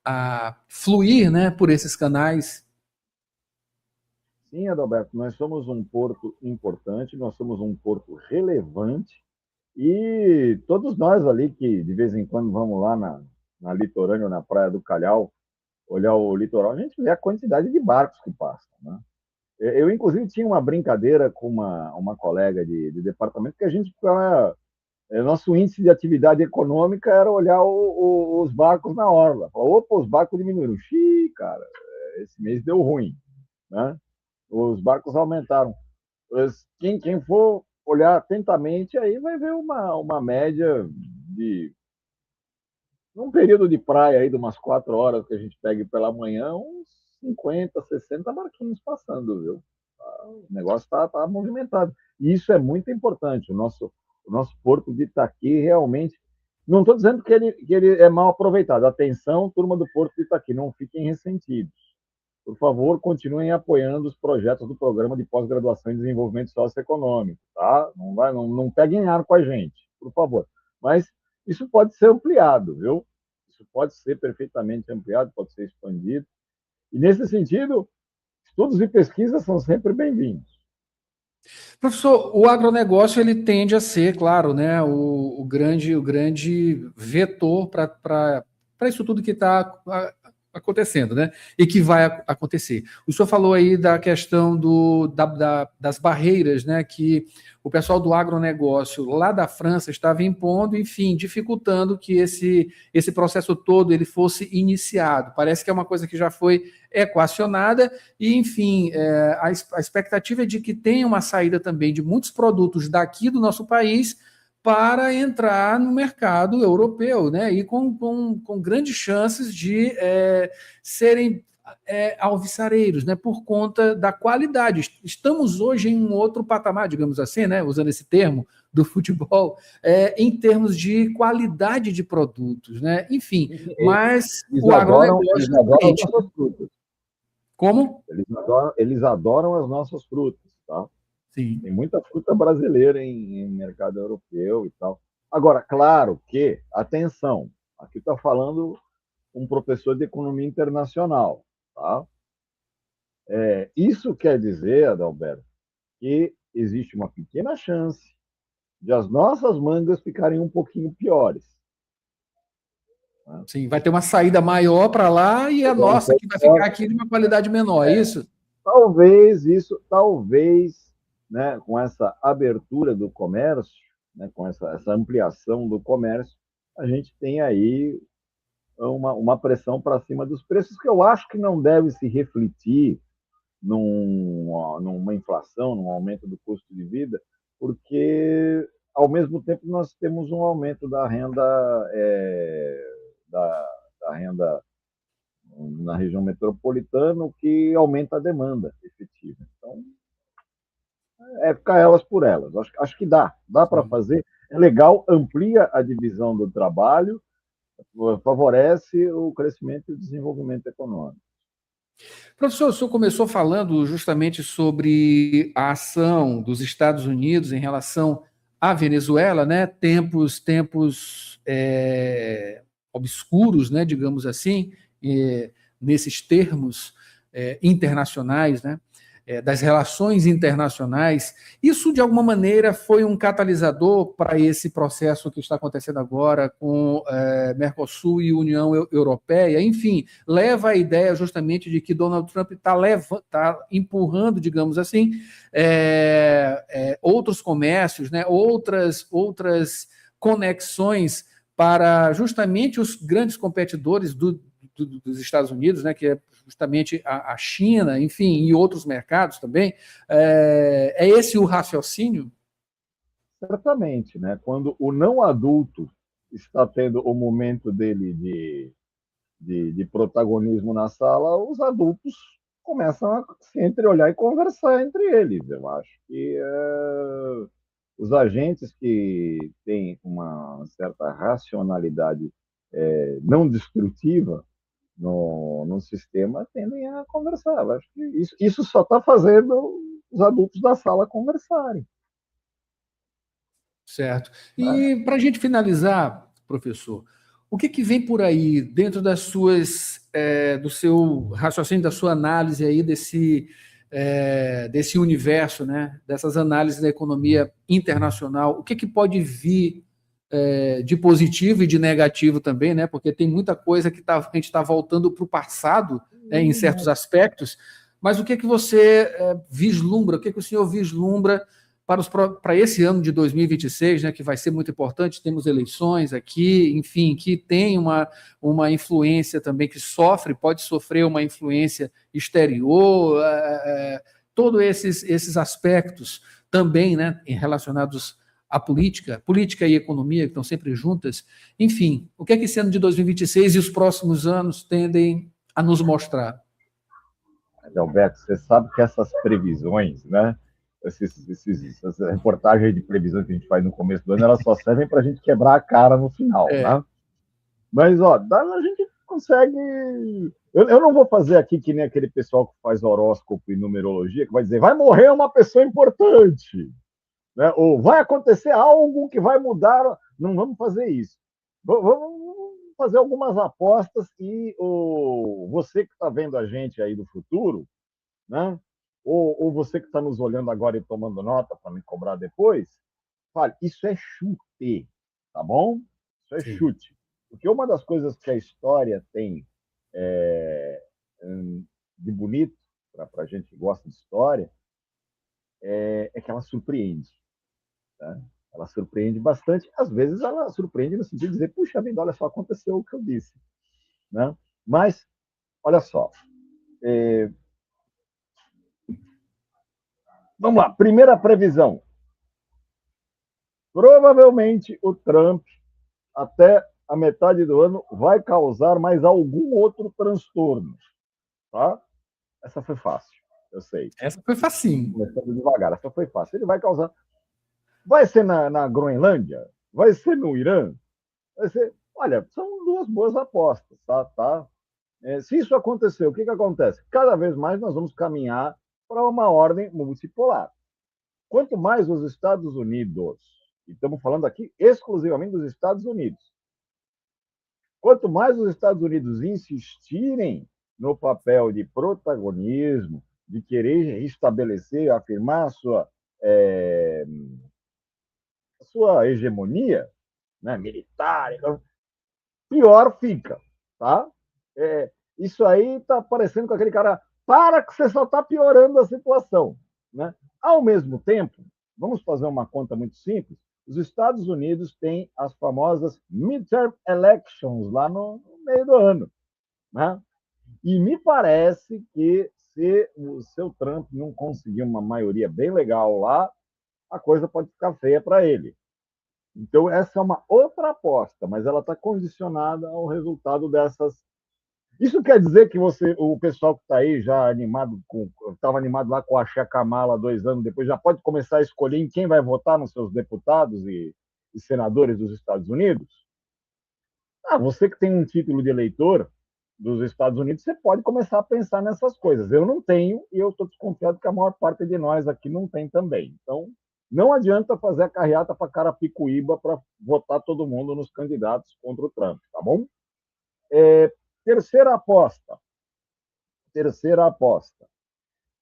a fluir, né, por esses canais. Sim, Adalberto, nós somos um porto importante, nós somos um porto relevante, e todos nós ali que de vez em quando vamos lá na litorânea ou na Praia do Calhau, olhar o litoral, a gente vê a quantidade de barcos que passam, né? Eu, inclusive, tinha uma brincadeira com uma colega de departamento que a gente, nosso índice de atividade econômica era olhar os barcos na orla. Falou, opa, os barcos diminuíram. Xiii, cara, esse mês deu ruim, né? Os barcos aumentaram. Quem for olhar atentamente, aí vai ver uma média de... Num período de praia aí de umas 4 horas que a gente pega pela manhã, uns 50, 60 barquinhos passando, viu? O negócio tá movimentado. E isso é muito importante. O nosso porto de Itaqui realmente... Não estou dizendo que ele é mal aproveitado. Atenção, turma do porto de Itaqui, não fiquem ressentidos. Por favor, continuem apoiando os projetos do Programa de Pós-Graduação em Desenvolvimento Socioeconômico, tá? Não peguem ar com a gente, por favor. Mas isso pode ser ampliado, viu? Isso pode ser perfeitamente ampliado, pode ser expandido. E, nesse sentido, estudos e pesquisas são sempre bem-vindos. Professor, o agronegócio ele tende a ser, claro, né, o grande vetor para isso tudo que está acontecendo, né? E que vai acontecer. O senhor falou aí da questão das barreiras, né? Que o pessoal do agronegócio lá da França estava impondo, enfim, dificultando que esse processo todo ele fosse iniciado. Parece que é uma coisa que já foi equacionada e, enfim, a expectativa é de que tenha uma saída também de muitos produtos daqui do nosso país para entrar no mercado europeu, né? E com grandes chances de serem alvissareiros, né? Por conta da qualidade. Estamos hoje em um outro patamar, digamos assim, né? Usando esse termo do futebol, em termos de qualidade de produtos, né? Enfim, mas o agronegócio... Eles adoram as nossas frutas. Como? Eles adoram as nossas frutas, tá? Sim. Tem muita fruta brasileira em mercado europeu e tal. Agora, claro que, atenção, aqui está falando um professor de economia internacional, tá? Isso quer dizer, Adalberto, que existe uma pequena chance de as nossas mangas ficarem um pouquinho piores. Sim, vai ter uma saída maior para lá e a nossa que vai ficar aqui de uma qualidade menor, é isso? Talvez, né, com essa abertura do comércio, né, com essa ampliação do comércio, a gente tem aí uma pressão para cima dos preços que eu acho que não deve se refletir numa inflação, num aumento do custo de vida, porque, ao mesmo tempo, nós temos um aumento da renda, da renda na região metropolitana, o que aumenta a demanda efetiva. Então, ficar elas por elas. Acho que dá para fazer. É legal, amplia a divisão do trabalho, favorece o crescimento e o desenvolvimento econômico. Professor, o senhor começou falando justamente sobre a ação dos Estados Unidos em relação à Venezuela, né? Tempos obscuros, né? Digamos assim, nesses termos internacionais, né? das relações internacionais. Isso, de alguma maneira, foi um catalisador para esse processo que está acontecendo agora com Mercosul e União Europeia. Enfim, leva a ideia justamente de que Donald Trump está empurrando, digamos assim, outros comércios, né, outras conexões para justamente os grandes competidores dos Estados Unidos, né, que é justamente a China, enfim, e outros mercados também. É esse o raciocínio? Certamente, né? Quando o não adulto está tendo o momento dele de protagonismo na sala, os adultos começam a se entreolhar e conversar entre eles. Eu acho que os agentes que têm uma certa racionalidade não destrutiva no sistema tendem a conversar. Eu acho que isso só está fazendo os adultos da sala conversarem. Certo. E para a gente finalizar, professor, o que vem por aí dentro das do seu raciocínio, da sua análise aí desse universo, né? Dessas análises da economia internacional? O que pode vir de positivo e de negativo também, né? Porque tem muita coisa que a gente está voltando para o passado, né, em certos aspectos. Mas o que você vislumbra? O que o senhor vislumbra para esse ano de 2026, né, que vai ser muito importante? Temos eleições aqui, enfim, que tem uma influência também, que pode sofrer uma influência exterior, todos esses aspectos também, né, relacionados à política e economia, que estão sempre juntas. Enfim, o que esse ano de 2026 e os próximos anos tendem a nos mostrar? Alberto, você sabe que essas previsões, né? Essas reportagens de previsões que a gente faz no começo do ano, elas só servem para a gente quebrar a cara no final, né? Mas, a gente consegue... Eu não vou fazer aqui que nem aquele pessoal que faz horóscopo e numerologia, que vai dizer, vai morrer uma pessoa importante, né? Ou vai acontecer algo que vai mudar. Não vamos fazer isso. Vamos fazer algumas apostas e você que está vendo a gente aí do futuro, né? Ou você que está nos olhando agora e tomando nota para me cobrar depois, fale, isso é chute, tá bom? Isso é chute. Porque uma das coisas que a história tem de bonito, para a gente que gosta de história, é que ela surpreende. Tá? Ela surpreende bastante. Às vezes ela surpreende no sentido de dizer, puxa vida, olha só, aconteceu o que eu disse. Né? Mas, olha só, vamos lá, primeira previsão. Provavelmente o Trump, até a metade do ano, vai causar mais algum outro transtorno. Tá? Essa foi fácil, eu sei. Essa foi facinho. Começando devagar, essa foi fácil. Ele vai causar... Vai ser na Groenlândia? Vai ser no Irã? Vai ser... Olha, são duas boas apostas, tá? Se isso acontecer, o que acontece? Cada vez mais nós vamos caminhar para uma ordem multipolar. Quanto mais os Estados Unidos, e estamos falando aqui exclusivamente dos Estados Unidos, quanto mais os Estados Unidos insistirem no papel de protagonismo, de querer estabelecer, afirmar a sua hegemonia, né, militar, pior fica, tá? Isso aí está parecendo com aquele cara, para que você só está piorando a situação, né? Ao mesmo tempo, vamos fazer uma conta muito simples, os Estados Unidos têm as famosas midterm elections lá no meio do ano, né? E me parece que se o seu Trump não conseguir uma maioria bem legal lá, a coisa pode ficar feia para ele. Então, essa é uma outra aposta, mas ela está condicionada ao resultado dessas. Isso quer dizer que o pessoal que está aí já animado, estava animado lá com a Axé Kamala 2 anos depois, já pode começar a escolher em quem vai votar nos seus deputados e senadores dos Estados Unidos? Você que tem um título de eleitor dos Estados Unidos, você pode começar a pensar nessas coisas. Eu não tenho, e eu estou desconfiado que a maior parte de nós aqui não tem também. Então, não adianta fazer a carreata para Carapicuíba para votar todo mundo nos candidatos contra o Trump, tá bom? Terceira aposta.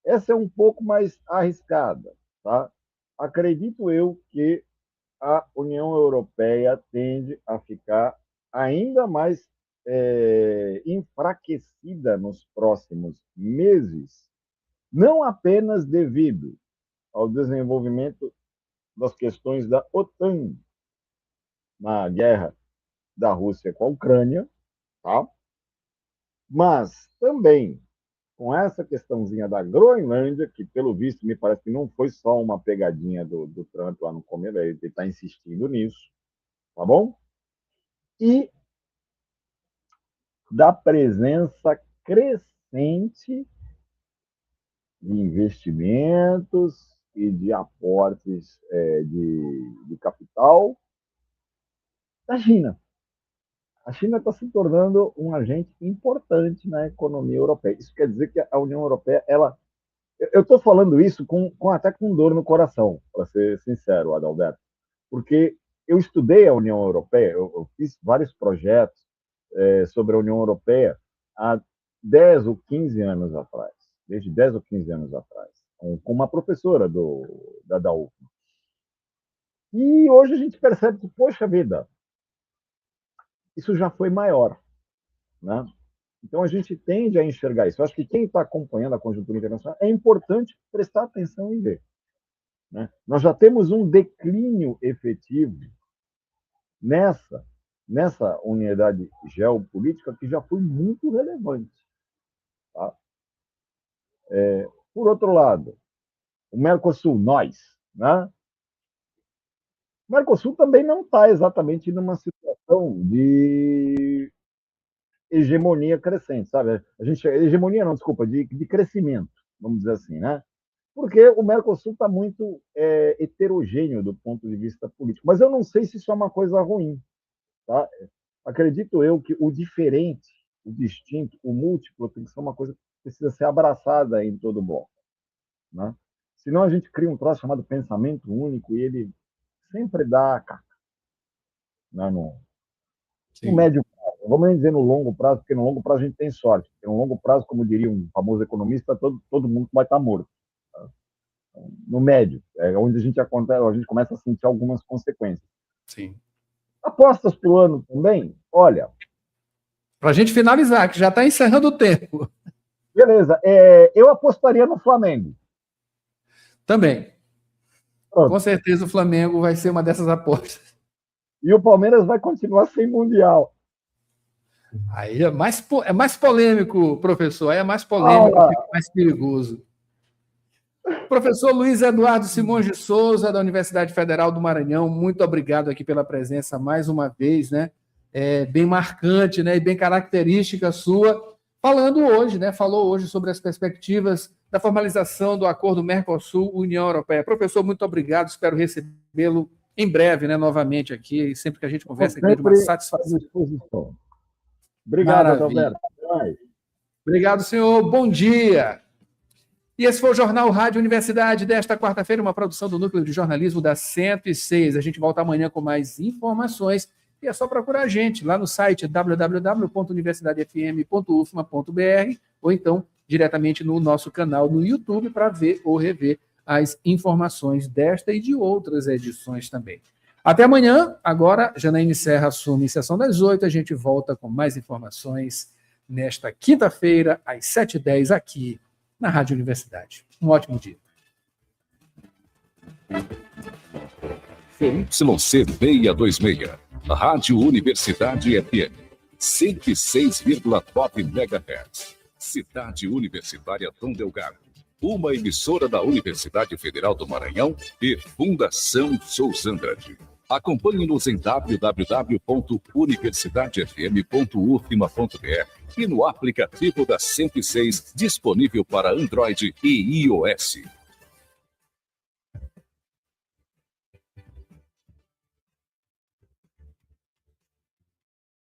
Essa é um pouco mais arriscada, tá? Acredito eu que a União Europeia tende a ficar ainda mais enfraquecida nos próximos meses, não apenas devido ao desenvolvimento das questões da OTAN na guerra da Rússia com a Ucrânia, tá? Mas também com essa questãozinha da Groenlândia, que pelo visto me parece que não foi só uma pegadinha do Trump lá no começo, ele está insistindo nisso, tá bom? E da presença crescente de investimentos e de aportes de capital da China. A China está se tornando um agente importante na economia europeia. Isso quer dizer que a União Europeia, eu estou falando isso até com dor no coração, para ser sincero, Adalberto, porque eu estudei a União Europeia, eu fiz vários projetos sobre a União Europeia há 10 ou 15 anos atrás, desde 10 ou 15 anos atrás, com uma professora da UFMA. E hoje a gente percebe que, poxa vida, isso já foi maior, né? Então a gente tende a enxergar isso. Eu acho que quem está acompanhando a conjuntura internacional é importante prestar atenção e ver, né? Nós já temos um declínio efetivo nessa unidade geopolítica que já foi muito relevante, tá? Por outro lado, o Mercosul, nós, né? O Mercosul também não está exatamente numa situação de hegemonia crescente, sabe? Hegemonia não, desculpa, de crescimento, vamos dizer assim, né? Porque o Mercosul está muito heterogêneo do ponto de vista político. Mas eu não sei se isso é uma coisa ruim, tá? Acredito eu que o diferente, o distinto, o múltiplo tem que ser uma coisa que precisa ser abraçada em todo o bloco, né? Senão a gente cria um troço chamado pensamento único e ele sempre dá caca, né? No médio prazo, vamos dizer no longo prazo, porque no longo prazo a gente tem sorte, porque no longo prazo, como diria um famoso economista, todo mundo vai estar morto, tá? No médio, é onde a gente começa a sentir algumas consequências. Sim. Apostas para o ano também? Olha, para a gente finalizar, que já está encerrando o tempo. Beleza, eu apostaria no Flamengo. Também. Com certeza o Flamengo vai ser uma dessas apostas. E o Palmeiras vai continuar sem Mundial. Aí é mais polêmico, professor. Aí é mais polêmico, fica mais perigoso. Professor Luiz Eduardo Simões de Souza, da Universidade Federal do Maranhão, muito obrigado aqui pela presença mais uma vez, né? Bem marcante, né? E bem característica sua. Falou hoje sobre as perspectivas da formalização do acordo Mercosul-União Europeia. Professor, muito obrigado, espero recebê-lo em breve, né, novamente aqui, e sempre que a gente conversa aqui, de uma satisfação. Obrigado, Adalberto. Obrigado, senhor. Bom dia. E esse foi o Jornal Rádio Universidade desta quarta-feira, uma produção do Núcleo de Jornalismo da 106. A gente volta amanhã com mais informações. E é só procurar a gente lá no site www.universidadefm.ufma.br ou então diretamente no nosso canal no YouTube para ver ou rever as informações desta e de outras edições também. Até amanhã. Agora, Janaíne Serra assume sessão das 8. A gente volta com mais informações nesta quinta-feira, às 7h10, aqui na Rádio Universidade. Um ótimo dia. YC626, Rádio Universidade FM, 106,9 MHz. Cidade Universitária Dom Delgado, uma emissora da Universidade Federal do Maranhão e Fundação Souza Andrade. Acompanhe-nos em www.universidadefm.ufma.br e no aplicativo da 106, disponível para Android e iOS.